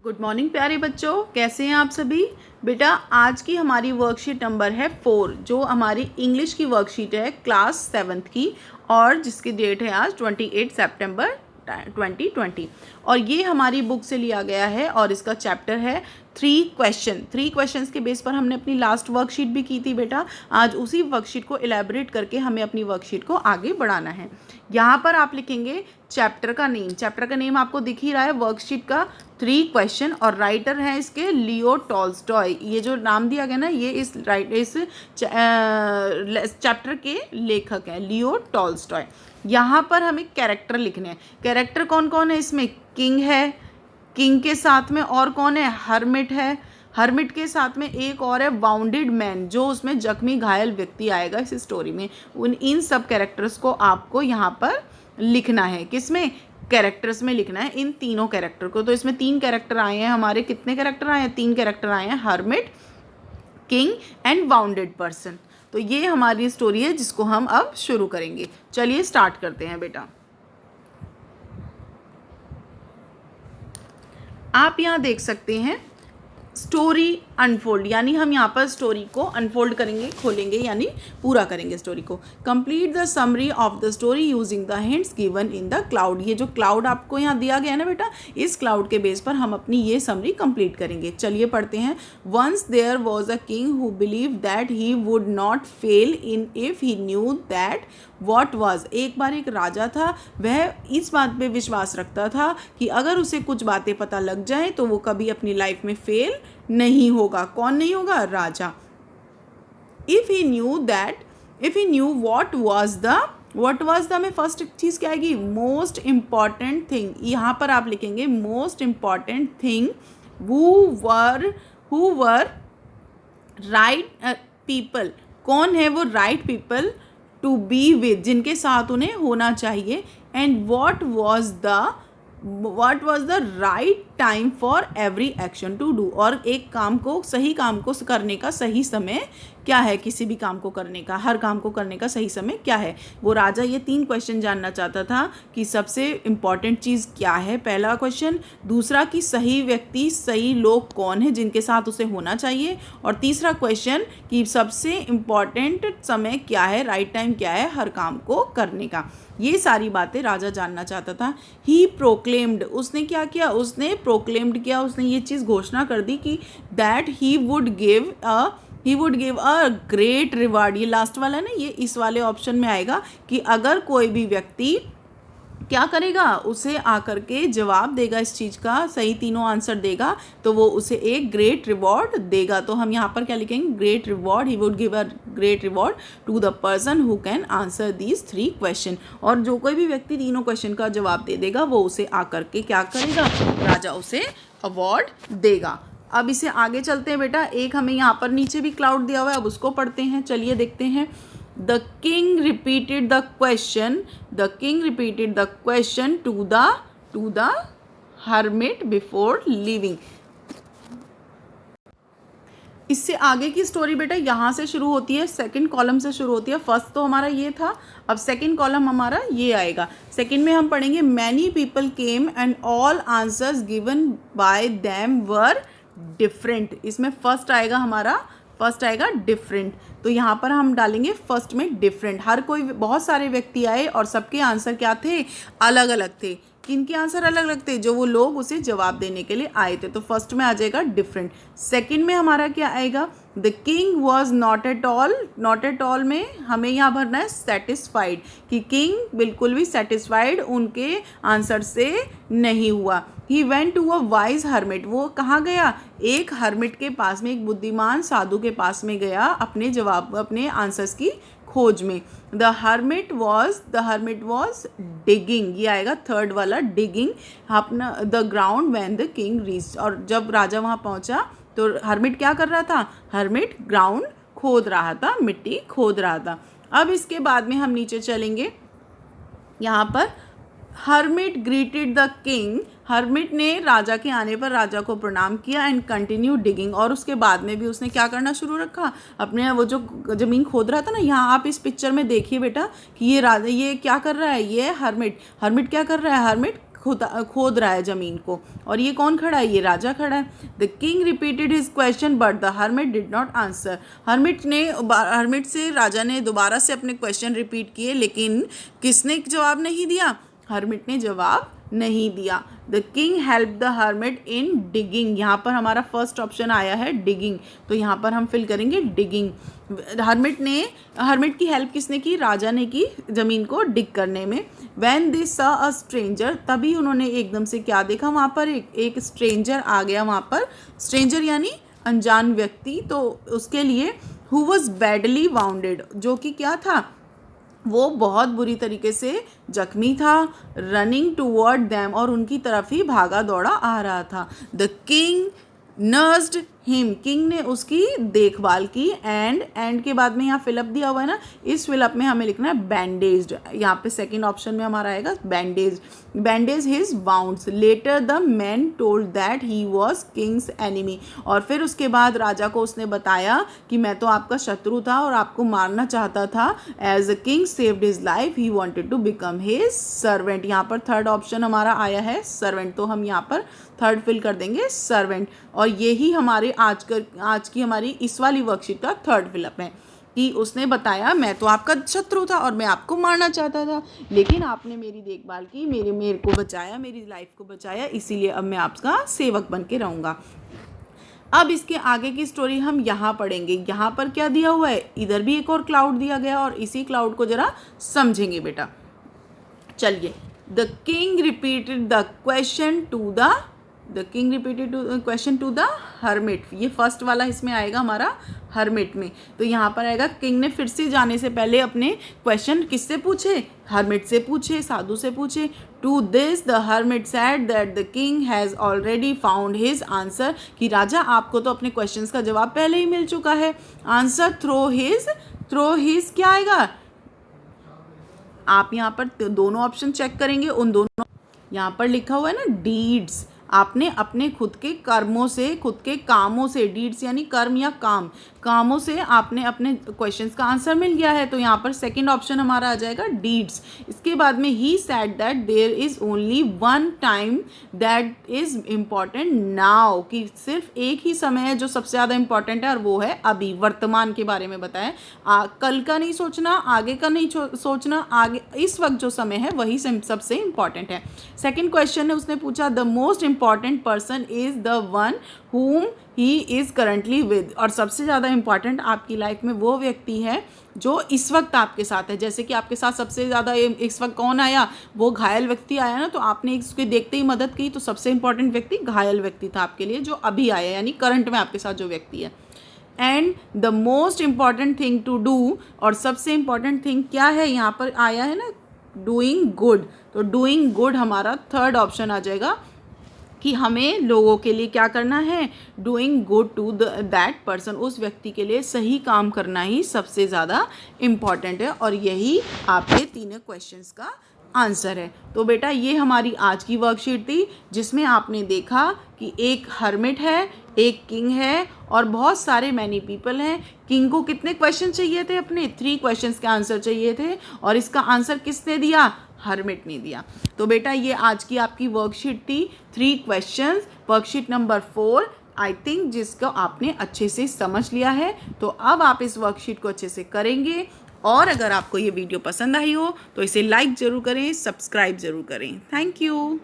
Good morning प्यारे बच्चों, कैसे हैं आप सभी। बेटा आज की हमारी वर्कशीट नंबर है 4, जो हमारी इंग्लिश की वर्कशीट है क्लास 7th की, और जिसकी डेट है आज 28 सितंबर 2020। और ये हमारी बुक से लिया गया है और इसका चैप्टर है 3 क्वेश्चंस के बेस पर हमने अपनी लास्ट वर्कशीट भी की थी बेटा। आज उसी वर्कशीट को इलेबोरेट करके हमें अपनी वर्कशीट को आगे बढ़ाना है। यहाँ पर आप लिखेंगे चैप्टर का नेम आपको दिख ही रहा है वर्कशीट का, 3 क्वेश्चन, और राइटर है इसके लियो टॉल्स्टॉय। ये जो नाम दिया गया ना, ये इस चैप्टर के लेखक हैं लियो टॉल्स्टॉय। यहाँ पर हमें कैरेक्टर लिखने हैं। कैरेक्टर कौन कौन है इसमें? किंग है, किंग के साथ में और कौन है? हर्मिट है, हर्मिट के साथ में एक और है वाउंडेड मैन, जो उसमें जख्मी घायल व्यक्ति आएगा इस स्टोरी में। इन सब कैरेक्टर्स को आपको यहाँ पर लिखना है। किसमें? कैरेक्टर्स में लिखना है इन तीनों कैरेक्टर को। तो इसमें 3 कैरेक्टर आए हैं हमारे। कितने कैरेक्टर आए हैं? 3 कैरेक्टर आए हैं, hermit, king and bounded person. तो ये हमारी स्टोरी है जिसको हम अब शुरू करेंगे। चलिए स्टार्ट करते हैं बेटा। आप यहाँ देख सकते हैं स्टोरी अनफोल्ड, यानी हम यहाँ पर स्टोरी को अनफोल्ड करेंगे, खोलेंगे, यानी पूरा करेंगे स्टोरी को। Complete the summary of the story using the hints given in the cloud. ये जो क्लाउड आपको यहाँ दिया गया है ना बेटा, इस क्लाउड के बेस पर हम अपनी ये समरी कंप्लीट करेंगे। चलिए पढ़ते हैं। Once there was a king who believe that he would not fail in if he knew that what was. एक बार एक राजा था, वह इस बात पे विश्वास रखता था कि अगर उसे कुछ बातें पता लग जाए तो वो कभी अपनी लाइफ में फेल नहीं होगा। कौन नहीं होगा? राजा। If he knew what was the में फर्स्ट चीज क्या आएगी? Most important thing. यहाँ पर आप लिखेंगे most important thing who were right people. कौन है वो right people? To be with, जिनके साथ उन्हें होना चाहिए। And what was the right time for every action to do. और एक काम को, सही काम को करने का सही समय क्या है? किसी भी काम को करने का, हर काम को करने का सही समय क्या है? वो राजा ये 3 क्वेश्चन जानना चाहता था कि सबसे इम्पॉर्टेंट चीज़ क्या है, पहला क्वेश्चन। दूसरा कि सही व्यक्ति, सही लोग कौन है जिनके साथ उसे होना चाहिए। और तीसरा क्वेश्चन कि सबसे इम्पॉर्टेंट समय क्या है, राइट टाइम क्या है हर काम को करने का। ये सारी बातें राजा जानना चाहता था। ही प्रोक्लेम्ड, उसने क्या किया? उसने प्रोक्लेम्ड किया, उसने ये चीज़ घोषणा कर दी कि that he would give a great reward. ये लास्ट वाला है ना, ये इस वाले ऑप्शन में आएगा कि अगर कोई भी व्यक्ति क्या करेगा, उसे आकर के जवाब देगा, इस चीज़ का सही तीनों आंसर देगा, तो वो उसे एक ग्रेट रिवॉर्ड देगा। तो हम यहाँ पर क्या लिखेंगे? Great reward. He would give a great reward to the person who can answer these 3 question. और जो कोई भी व्यक्ति तीनों क्वेश्चन का जवाब दे देगा, वो उसे आकर के क्या करेगा? राजा उसे अवार्ड देगा। अब इसे आगे चलते हैं बेटा। एक हमें यहाँ पर नीचे भी क्लाउड दिया हुआ है, अब उसको पढ़ते हैं। चलिए देखते हैं। The king repeated the question to the hermit before leaving. इससे आगे की स्टोरी बेटा यहाँ से शुरू होती है, सेकंड कॉलम से शुरू होती है। फर्स्ट तो हमारा ये था, अब सेकंड कॉलम हमारा ये आएगा। सेकंड में हम पढ़ेंगे many people came and all answers given by them were different. इसमें फर्स्ट आएगा डिफरेंट। तो यहाँ पर हम डालेंगे फर्स्ट में डिफरेंट। हर कोई, बहुत सारे व्यक्ति आए और सबके आंसर क्या थे? अलग अलग थे। किनके आंसर अलग अलग थे? जो वो लोग उसे जवाब देने के लिए आए थे। तो फर्स्ट में आ जाएगा डिफरेंट। सेकंड में हमारा क्या आएगा? The king was not at all में हमें यहाँ भरना है सेटिस्फाइड, कि किंग बिल्कुल भी सेटिस्फाइड उनके आंसर से नहीं हुआ। He went to a wise hermit. वो कहाँ गया? एक हर्मिट के पास में, एक बुद्धिमान साधु के पास में गया अपने आंसर्स की खोज में। The hermit was digging. ये आएगा थर्ड वाला, डिगिंग अपना the ground when the king reached. और जब राजा वहाँ पहुँचा तो हर्मिट क्या कर रहा था? हर्मिट ग्राउंड खोद रहा था, मिट्टी खोद रहा था। अब इसके बाद में हम नीचे चलेंगे। यहाँ पर hermit greeted the king. Hermit ने राजा के आने पर राजा को प्रणाम किया एंड कंटिन्यू डिगिंग। और उसके बाद में भी उसने क्या करना शुरू रखा? अपने वो जो ज़मीन खोद रहा था ना, यहाँ आप इस पिक्चर में देखिए बेटा कि ये राजा ये क्या कर रहा है? ये हर्मिट क्या कर रहा है? हर्मिट खोद रहा है ज़मीन को। और ये कौन खड़ा है? ये राजा खड़ा है। The king repeated his question but the hermit did not answer. Hermit से राजा ने दोबारा से अपने क्वेश्चन रिपीट किए, लेकिन किसने जवाब नहीं दिया? हर्मिट ने जवाब नहीं दिया। The king help the hermit in digging. यहाँ पर हमारा फर्स्ट ऑप्शन आया है डिगिंग, तो यहाँ पर हम फिल करेंगे डिगिंग। हर्मिट की हेल्प किसने की? राजा ने की ज़मीन को डिग करने में। When they saw a stranger, तभी उन्होंने एकदम से क्या देखा? वहाँ पर एक स्ट्रेंजर आ गया वहाँ पर। स्ट्रेंजर यानी अनजान व्यक्ति। तो उसके लिए हु वॉज बैडली वाउंडेड, जो कि क्या था? वो बहुत बुरी तरीके से जख्मी था। रनिंग टूवर्ड दैम, और उनकी तरफ ही भागा दौड़ा आ रहा था। The king nursed him, king ने उसकी देखभाल की। एंड के बाद में यहाँ फिलअप दिया हुआ है ना, इस फिलअप में हमें लिखना है बैंडेज्ड। यहाँ पे सेकंड ऑप्शन में हमारा आएगा bandage his wounds. Later the man told that he was king's enemy, और फिर उसके बाद राजा को उसने बताया कि मैं तो आपका शत्रु था और आपको मारना चाहता था। As a king saved his life he wanted to become his servant. यहाँ पर थर्ड ऑप्शन हमारा आया है सर्वेंट, तो हम यहाँ पर थर्ड फिल कर देंगे सर्वेंट। और यही हमारे आज की हमारी इस वाली वर्कशीट का थर्ड फिलअप है कि उसने बताया मैं तो आपका शत्रु था और मैं आपको मारना चाहता था, लेकिन आपने मेरी देखभाल की, मेरे को बचाया, मेरी लाइफ को बचाया, इसीलिए अब मैं आपका सेवक बन के रहूँगा। अब इसके आगे की स्टोरी हम यहाँ पढ़ेंगे। यहाँ पर क्या दिया हुआ है? इधर भी एक और क्लाउड दिया गया, और इसी क्लाउड को ज़रा समझेंगे बेटा। चलिए, the king repeated the question to the hermit. ये फर्स्ट वाला इसमें आएगा हमारा हर्मिट में। तो यहाँ पर आएगा किंग ने फिर से जाने से पहले अपने क्वेश्चन किससे पूछे? हर्मिट से पूछे, साधु से पूछे। To this the hermit said that the king has already found his answer, कि राजा आपको तो अपने क्वेश्चंस का जवाब पहले ही मिल चुका है। आंसर थ्रो हिज क्या आएगा? आप यहाँ पर दोनों ऑप्शन चेक करेंगे, उन दोनों यहाँ पर लिखा हुआ है ना डीड्स। आपने अपने खुद के कर्मों से, खुद के कामों से, डीड्स यानी कर्म या कामों से आपने अपने क्वेश्चंस का आंसर मिल गया है। तो यहाँ पर सेकंड ऑप्शन हमारा आ जाएगा डीड्स। इसके बाद में he said that there is only one time that is important now, कि सिर्फ एक ही समय है जो सबसे ज़्यादा इम्पॉर्टेंट है, और वो है अभी, वर्तमान के बारे में बताएं। कल का नहीं सोचना, आगे का नहीं सोचना, आगे इस वक्त जो समय है वही सबसे इम्पॉर्टेंट है। सेकेंड क्वेश्चन है, उसने पूछा the most important person is the one whom he is currently with, और सबसे ज़्यादा इम्पॉर्टेंट आपकी लाइफ में वो व्यक्ति है जो इस वक्त आपके साथ है। जैसे कि आपके साथ सबसे ज़्यादा इस वक्त कौन आया? वो घायल व्यक्ति आया ना, तो आपने इसके देखते ही मदद की, तो सबसे इम्पॉर्टेंट व्यक्ति घायल व्यक्ति था आपके लिए, जो अभी आया, यानी करंट में आपके साथ जो व्यक्ति है। And the most important thing to do, और सबसे इम्पॉर्टेंट थिंग क्या है? यहाँ पर आया है ना डूइंग गुड, तो डूइंग गुड हमारा थर्ड ऑप्शन आ जाएगा, कि हमें लोगों के लिए क्या करना है? Doing good to that person, उस व्यक्ति के लिए सही काम करना ही सबसे ज़्यादा इम्पॉर्टेंट है। और यही आपके तीनों क्वेश्चंस का आंसर है। तो बेटा ये हमारी आज की वर्कशीट थी, जिसमें आपने देखा कि एक हर्मिट है, एक किंग है, और बहुत सारे मैनी पीपल हैं। किंग को कितने क्वेश्चन चाहिए थे? अपने 3 क्वेश्चंस के आंसर चाहिए थे, और इसका आंसर किसने दिया? हर्मिट ने दिया। तो बेटा ये आज की आपकी वर्कशीट थी, 3 questions, worksheet number 4 I think, जिसको आपने अच्छे से समझ लिया है। तो अब आप इस वर्कशीट को अच्छे से करेंगे, और अगर आपको ये वीडियो पसंद आई हो तो इसे लाइक ज़रूर करें, सब्सक्राइब ज़रूर करें। Thank you.